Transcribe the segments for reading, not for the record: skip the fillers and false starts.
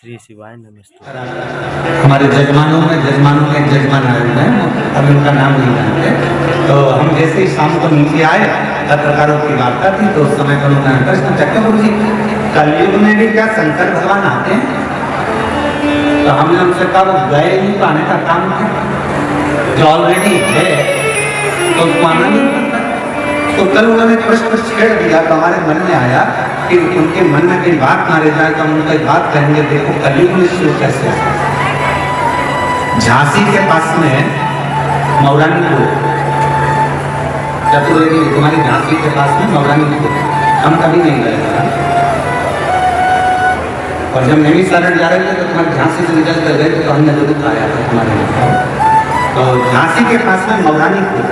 श्री शिवाय नमस्ते। हमारे जजमानों में के जजमान आए हुए हैं, अब उनका नाम नहीं जानते। तो हम जैसे ही शाम को नीचे आए, पत्रकारों की वार्ता थी, तो उस समय पर उन्होंने प्रश्न पूछा, गुरु जी कलयुग में भी क्या शंकर भगवान आते हैं? तो हमने उनसे कहा वो गए नहीं तो आने का काम है, जो ऑलरेडी है तो उसको आना नहीं पड़ता। तो कल उन्होंने प्रश्न छेड़ दिया, तो हमारे मन में आया कि उनके मन में कहीं बात ना रह जाए, तो हम उनको एक बात कहेंगे, देखो कलयुग में शुरू कैसे है। झांसी के पास में मौरानीपुर, चतुर्वेदी तुम्हारी झांसी के पास में मौरानीपुर, हम कभी नहीं गए थे। और जब नैनी सारण जा रहे थे तो तुम्हारे झांसी से निकल कर गए तो हमने जरूर आया था तुम्हारे। तो झांसी के पास में मौरानीपुर,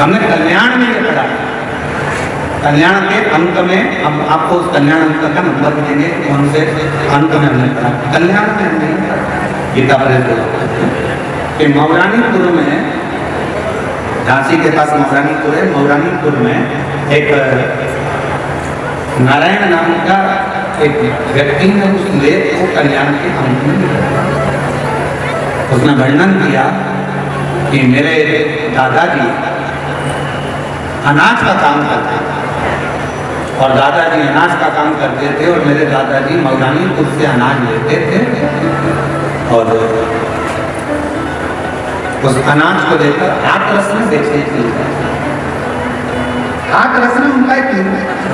हमने कल्याण में ये पढ़ा, कल्याण के अंक में, हम आपको उस कल्याण अंक का नंबर भी देंगे, कौन से अंक में हमने पढ़ा। कल्याण में हमने गीता के मौरानीपुर में, झांसी के पास मौरानीपुर है, मौरानीपुर में एक नारायण नाम का एक व्यक्ति ने उस लेख को कल्याण के अंक में उसने वर्णन किया कि मेरे दादाजी अनाज का काम करते थे, और दादाजी अनाज का काम करते थे, और मेरे दादाजी मौरानीपुर से अनाज लेते थे और उस अनाज को लेकर हाथरस में बेचते थे। हाथरस में उनका एक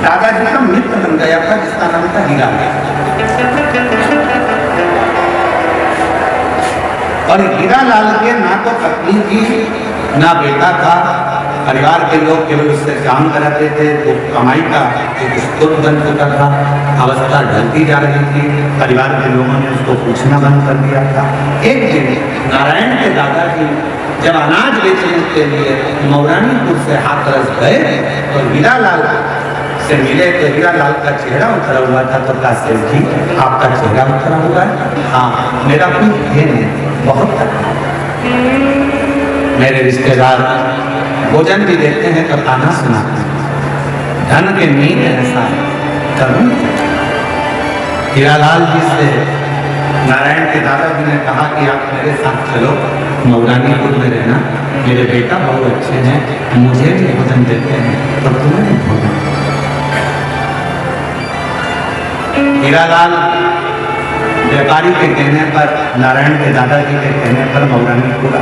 दादाजी का मित्र बन गया था जिसका नाम था हीरा। और हीरा लाल के ना तो पत्नी थी ना बेटा था, परिवार के लोग केवल उससे काम कराते थे, तो कमाई का एक स्रोत बन चुका था, अवस्था ढलती जा रही थी, परिवार के लोगों ने उसको पूछना बंद कर दिया था। एक दिन नारायण के दादाजी जब अनाज बेचने के लिए मौरानीपुर से हाथरस गए तो हीरा लाल से मिले, तो हीरा लाल का चेहरा उतरा हुआ था। तो कहा, सेठ जी आपका चेहरा उतरा हुआ है? हाँ, मेरा कोई है नहीं, बहुत मेरे रिश्तेदार भोजन भी देते हैं तो ताना सुनाते हैं, धन के नींद ऐसा है कभी। हीरालाल जी से नारायण के दादाजी ने कहा कि आप मेरे साथ चलो, मौरानीपुर में रहना, मेरे बेटा बहुत अच्छे हैं, मुझे भी भोजन देते हैं तो तुम्हें भी भोजन। हीरालाल व्यापारी के कहने पर, नारायण के दादाजी के कहने पर मौरानीपुर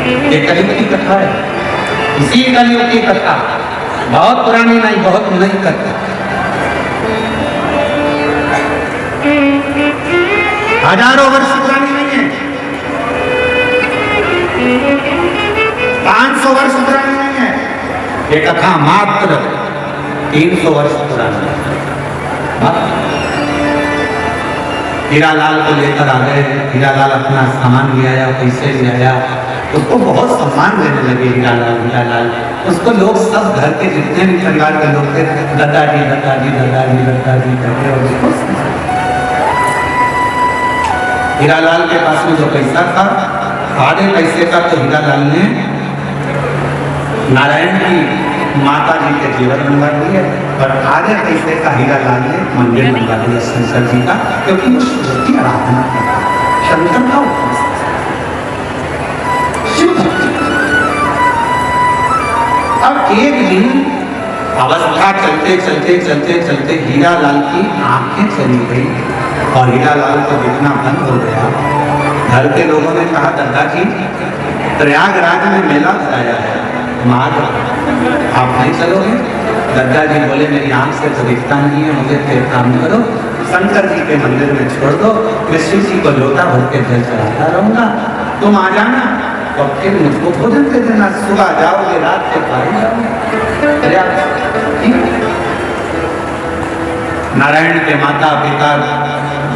एक कलयुग की कथा है, इसी कलयुग की कथा, बहुत पुरानी नहीं, बहुत नई कथा, हजारों वर्ष पुरानी नहीं है, 500 वर्ष पुरानी नहीं है, ये कथा मात्र 300 वर्ष पुरानी है। हीरालाल को लेकर आ गए, हीरालाल अपना सामान ले आया, पैसे ले आया, उसको बहुत सम्मान देने लगे हीरालाल। उसको लोग सब घर के जितने भी परिवार के लोग थे, दादाजी दादाजी दादाजी दादाजी करके, और उसको हीरालाल के पास में जो पैसा था, आधे पैसे का तो हीरालाल ने नारायण की माता जी के जेवर बनवा दिए, और आधे पैसे का हीरालाल ने मंदिर बनवा दिया शंकर जी का, क्योंकि वो शिव की आराधना करता, शंकर का अब एक दिन अवस्था चलते चलते चलते चलते हीरालाल की आंखें चली गई, और हीरालाल को दिखना बंद हो गया। घर के लोगों ने कहा, दादाजी प्रयागराज में मेला लगाया है, माँ आप नहीं चलोगे? दादाजी बोले, मेरी आंख से तो दिखता नहीं है, मुझे एक काम करो, शंकर जी के मंदिर में छोड़ दो, मैं शिव जी को लोटा भर के जल चढ़ाता रहूंगा, तुम आ जाना और फिर मुझको भोजन दे देना, सुबह जाओगे रात को खाए जाओगे। नारायण के माता पिता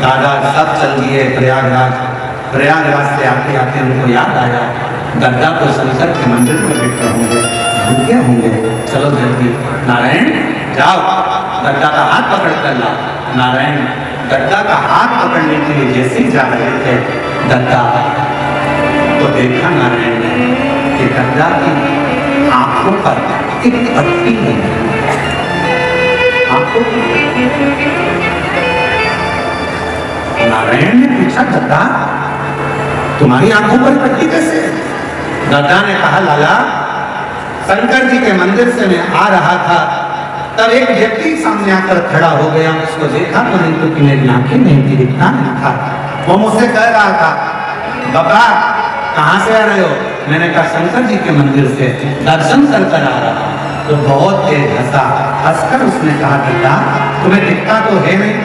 दादा सब चल दिए प्रयागराज से आते आते उनको याद आया, गद्दा को शंकर के मंदिर में बैठे होंगे, भूखे होंगे, चलो जल्दी नारायण जाओ, गद्दा का हाथ पकड़ कर ला। नारायण गद्दा का हाथ पकड़ने के लिए जैसे ही जा रहे थे, गद्दा तो देखा नारायण ने कि गद्दा की आंखों पर एक पट्टी है, आंखों नारायण ने पूछा, गद्दा तुम्हारी आंखों पर पट्टी कैसे है? गद्दा ने कहा, लाला शंकर जी के मंदिर से मैं आ रहा था, तब एक व्यक्ति सामने आकर खड़ा हो गया। उसको देखा तो नहीं, क्योंकि मेरी आंखें नहीं थी, दिखना नहीं था। वो मुझसे कह रहा था, बाबा कहाँ से आ रहे हो? मैंने कहा शंकर जी के मंदिर से दर्शन कर कर आ रहा। तो बहुत तेज हंसा। हंसकर उसने कहा, बेटा तुम्हें दिखता तो है नहीं,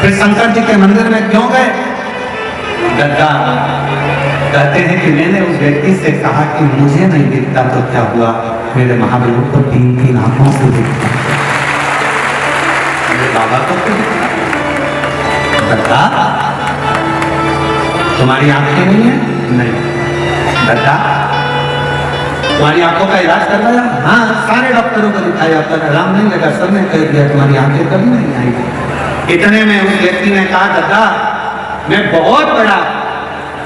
फिर शंकर जी के मंदिर में क्यों गए? गद्दा कहते हैं कि मैंने उस व्यक्ति से कहा कि मुझे नहीं दिखता तो क्या हुआ, मेरे महाप्रभु को 3-3 आंखों से दिखता, मेरे बाबा को क्यों दिखता? गद्दा तुम्हारी आंखें नहीं है? नहीं। गद्दा तुम्हारी आंखों का इलाज करवाया? हाँ, सारे डॉक्टरों को दिखाया, पर आराम नहीं लगा। सब ने कह दिया तुम्हारी आंखें कभी नहीं आएगी। इतने में उस व्यक्ति ने कहा, गद्दा मैं बहुत बड़ा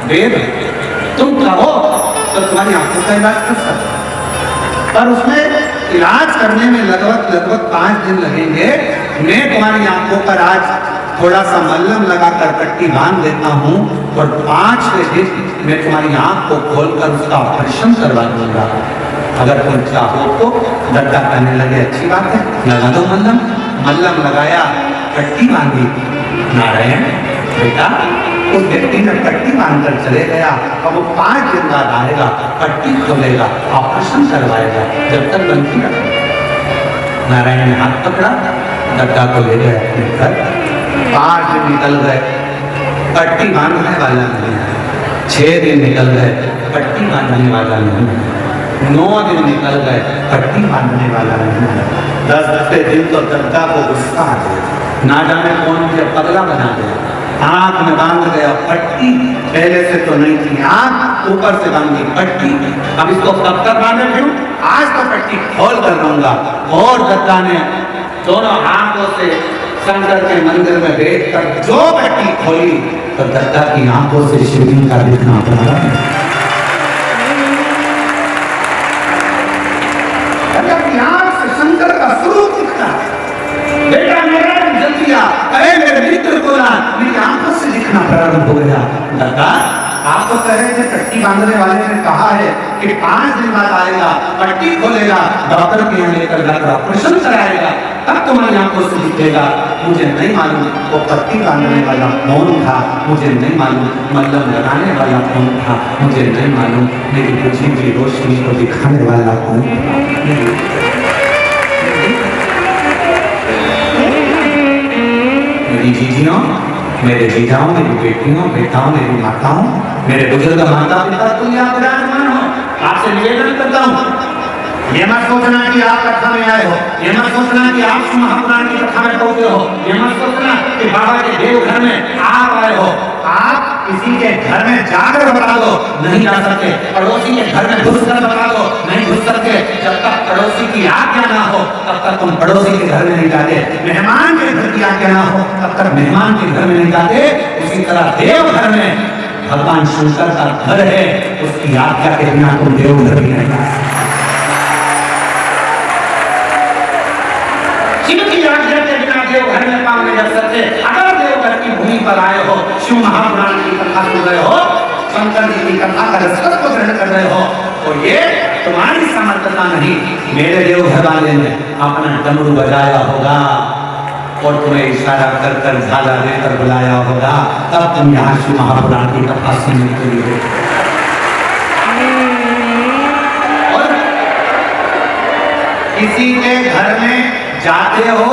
वेद, तुम कहो तो तुम्हारी आंखों का इलाज कर सकता, पर उसमें इलाज करने में लगभग 5 दिन लगेंगे। मैं तुम्हारी आंखों पर आज थोड़ा सा मल्लम लगाकर पट्टी बांध देता हूँ और 5वें दिन मैं तुम्हारी आंख को खोलकर उसका ऑपरेशन करवा दूंगा, अगर तुम चाहो तो। गद्दा कहने लगे, अच्छी बात है, लगा दो मल्लम। मल्लम लगाया, पट्टी बांधी। नारायण बेटा उस व्यक्ति ने पट्टी बांधकर चले गया। अब वो 5 दिन बाद आएगा, पट्टी खोलेगा, ऑपरेशन करवाएगा, जब तक बनती रहे। नारायण ने हाथ पकड़ा, गद्दा को ले गए अपने घर। 5 दिन निकल गए, पट्टी बांधने वाला नहीं है। 6 दिन निकल गए, पट्टी बांधने वाला नहीं है। 9 दिन निकल गए, पट्टी बांधने वाला नहीं है। 10वें दिन तो गद्दा को गुस्सा आ गया, ना जाने कौन मुझे पगला बना दिया। आंख में बांध गया पट्टी, पहले से तो नहीं थी आंख, ऊपर से बांधी पट्टी। अब इसको कब तक बांधे फिरूं? आज तो पट्टी खोल कर रहूंगा। और गद्दा ने दोनों हाथों से शंकर के मंदिर में बैठ कर जो पट्टी खोली, तो गद्दा की आंखों से शिवलिंग का दिखना पड़ा। गद्दा की आंख से शंकर का स्वरूप दिखता। बेटा मेरा जल्दी आ, अरे मेरे मित्र को ला, मेरी आंखों से दिखना प्रारंभ हो गया। गद्दा आप तो कह रहे थे पट्टी बांधने वाले ने कहा है कि 5 दिन बाद आएगा, पट्टी खोलेगा, डॉक्टर के यहाँ लेकर जाकर ऑपरेशन कराएगा, तब तुम्हारी आंखों से दिखेगा। मुझे नहीं मालूम वो पट्टी बांधने वाला कौन था, मुझे नहीं मालूम मल्लम लगाने वाला कौन था, मुझे नहीं मालूम मेरी बुझी हुई रोशनी को दिखाने वाला कौन था। मेरी जीजियों, मेरे जीजाओं, मेरी बेटियों, बेटाओं, मेरी माताओं, मेरे बुजुर्ग माता पिता, तुम यहाँ विराजमान हो, आपसे निवेदन करता हूँ, ये मत सोचना कि आप कथा में आए हो, ये मत सोचना कि आप महापुराण की कथा में पहुंचे हो, ये मत सोचना कि बाबा के देव घर में आप आए हो। आप किसी के घर में जाकर बता दो, नहीं जा सकते। पड़ोसी के घर में घुस कर बता दो, नहीं घुस सकते। जब तक पड़ोसी की आज्ञा ना हो तब तक तुम पड़ोसी के घर में नहीं जाते। मेहमान के घर की आज्ञा ना हो तब तक मेहमान के घर में नहीं जाते। उसी तरह देव घर में भगवान शंकर का घर है, उसकी आज्ञा के बिना तुम देव घर भी नहीं जाते। शिव की आज्ञा के बिना देव घर में पाँव नहीं रख सकते। अगर देवघर की भूमि पर आए हो, शिव महापुराण की कथा सुन रहे हो, शंकर जी की कथा का रसद को ग्रहण कर रहे हो, तो ये तुम्हारी समर्थता नहीं, मेरे देवघर वाले ने अपना डमरू बजाया होगा और तुम्हें इशारा कर कर झाला देकर बुलाया होगा, तब तुम यहाँ शिव महापुराण की कथा सुनने के लिए। और किसी के घर में जाते हो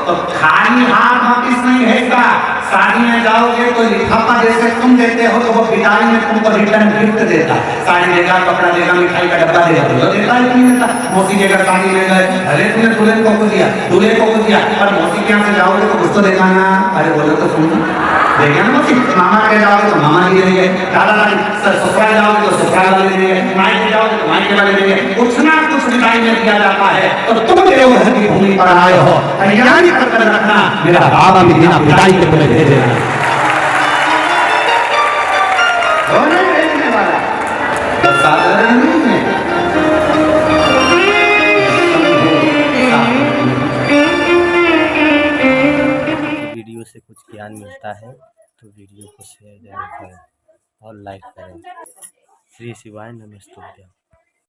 तो खाली हाथ वापिस नहीं भेजता। शादी में जाओगे तो लिफाफा जैसे तुम देते हो तो वो विदाई में तुमको रिटर्न गिफ्ट देता। साड़ी देगा, कपड़ा देगा, मिठाई का डब्बा देगा, तो देता है नहीं देता। मौसी के घर शादी में गए, अरे तुमने दुल्हन को दिया, दूल्हे को दिया, पर मौसी के यहाँ से जाओगे तो कुछ तो देखा ना। अरे बोलो तो सुन देगा ना मौसी। मामा के जाओगे तो मामा ही देंगे, दादा दादी ससुराल जाओगे तो ससुराल वाले देंगे, मायके जाओगे तो मायके वाले देंगे। कुछ ना कुछ विदाई में दिया जाता है। तो तुम देवघर की भूमि पर आए हो, तैयारी कर रखना, मेरा बाबा भी बिना विदाई के तुम्हें भेज देना। तो साधारण नहीं है। वीडियो से कुछ ज्ञान मिलता है वीडियो को शेयर जरूर करें और लाइक करें। श्री शिवाय नमस्तुभ्यम।